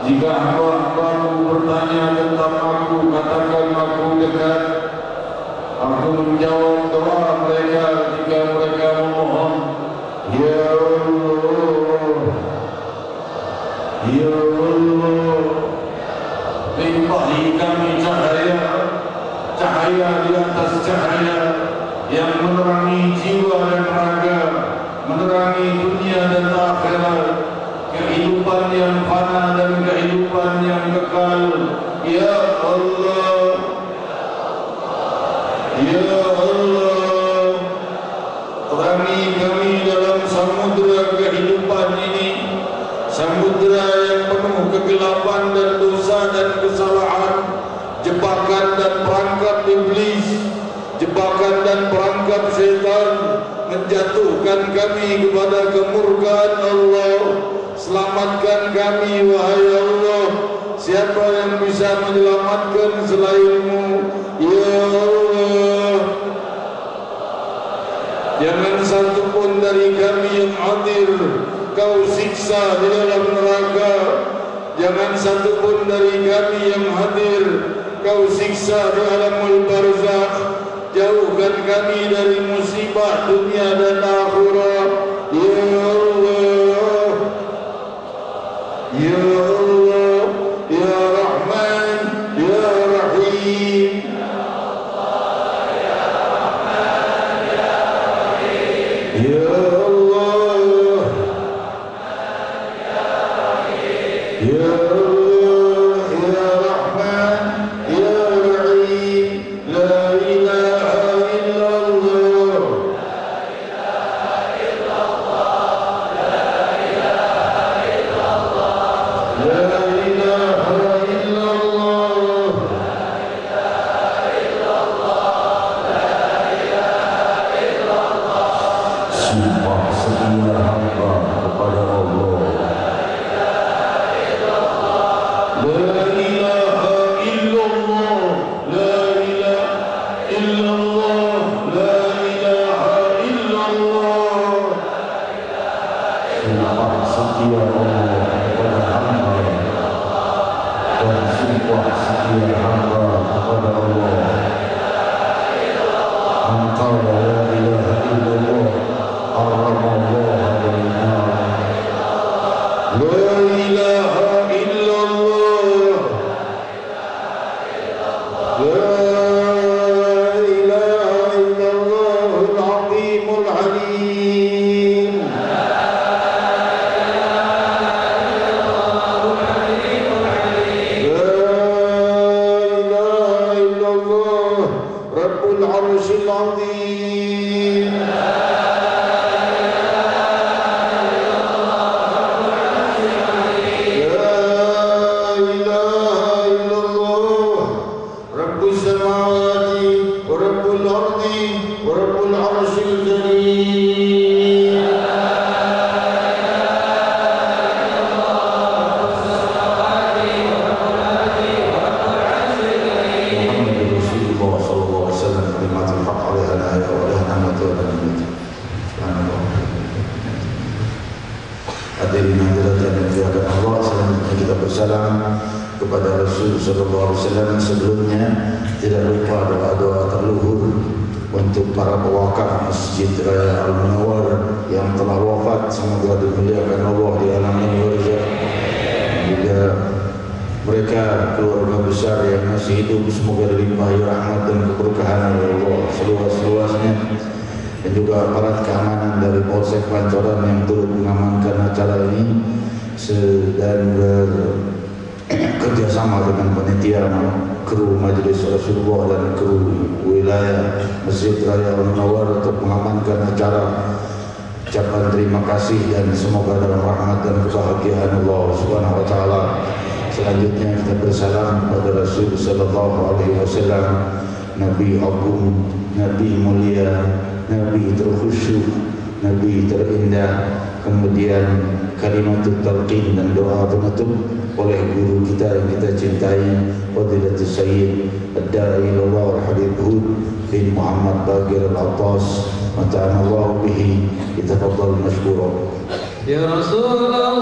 S2: Jika hamba-hambaku bertanya tentang aku, katakan aku dekat. Aku menjawab doa mereka jika mereka memohon. Ya Allah, ya Allah, limpahi kami cahaya, cahaya di atas cahaya yang menerangi jiwa dan raga, menerangi dunia dan akhirat, kehidupan yang fana dan kehidupan yang kekal. Ya Allah, Ya Allah, terangi kami dalam samudera kehidupan ini, samudera yang penuh kegelapan dan dosa dan kesalahan, jebakan dan perangkap iblis, jebakan dan perangkap syaitan, menjatuhkan kami kepada kemurkaan Allah. Selamatkan kami, wahai Allah. Siapa yang bisa menyelamatkan selain-Mu, ya Allah? Jangan satu pun dari kami yang hadir Kau siksa di dalam neraka. Jangan satu pun dari kami yang hadir Kau siksa di alamul barzakh. Jauhkan kami dari musibah dunia dan akhirat, ya Allah. Ya Allah, Ya Rahman, Ya Rahim. Ya Allah, Ya Allah, Ya Rahman, Ya Rahim. La ilaha illallah, La ilaha illallah. Sumpah setia hamba kepada Allah. La ilaha illallah, La ilaha illallah, La ilaha illallah. Sumpah setia Allah kepada hamba dan sumpah setia hamba kepada Allah. Engkau la ilaha illallah, Ar-Rahman al-Nar. La ilaha illallah, La ilaha illallah al-Azim al-Halim. La ilaha illallah Rabbul Arshil Azim. Rabbus samawati wa Rabbul ardi wa Rabbul arshil karim. Muhammad Rasulullah sallallahu alaihi wasallam kalimatul haqq alaiha la ilaha illa Allah. Hadirin hadirat yang dimuliakan Allah, selanjutnya kita bersalam kepada Rasul sallallahu alaihi wasallam. Sebelumnya tidak lupa doa-doa terluhur untuk para pewakaf Masjid Raya Al-Munawwar yang telah wafat, semoga dimuliakan Allah di alam barzakh. Juga mereka keluarga besar yang masih hidup, semoga dilimpahi rahmat dan keberkahan oleh Allah seluas-luasnya. Dan juga aparat keamanan dari Polsek Pancoran yang turut mengamankan acara ini dan bekerjasama dengan panitia kru Majelis Rasulullah dan kru wilayah Masjid Raya Al-Munawwar untuk mengamankan acara. Ucapan terima kasih dan semoga dalam rahmat dan kebahagiaan Allah Subhanahu wa taala. Selanjutnya kita bersalam kepada Rasul sallallahu alaihi wasallam, Nabi agung, Nabi mulia, Nabi terkhusyuk, Nabi terindah. Kemudian kalimatul talqin dan doa penutup oleh guru kita yang kita cintai, Fadilatul Sayyid Ad-Da'i ilallah Habib Hud bin Muhammad Bagir Al-Attas, mata'ana Allah bihi, itafadhal mashkura.
S3: Ya Rasulullah,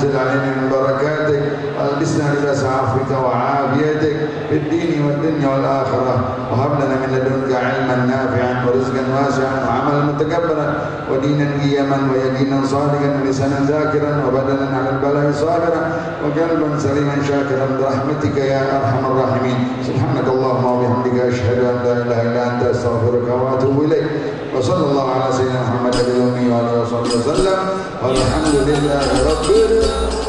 S4: وانزل علينا من بركاتك والبسنا لباس عفوك وعافيتك في الدين والدنيا والآخرة وهب لنا من لدنك علما نافعا ورزقا واسعا وعملا متكبرا ودينا قيما ويقينا صادقا ولسانا ذاكرا وبدنا على البلاء صابرا وقلبا سليما شاكرا برحمتك يا أرحم الراحمين. سبحانك اللهم وبحمدك أشهد أن لا إله إلا أنت أستغفرك وأتوب إليك. وصلى الله على سيدنا محمد النبي الأمي وعلى آله وصحبه وسلم والحمد لله رب العالمين.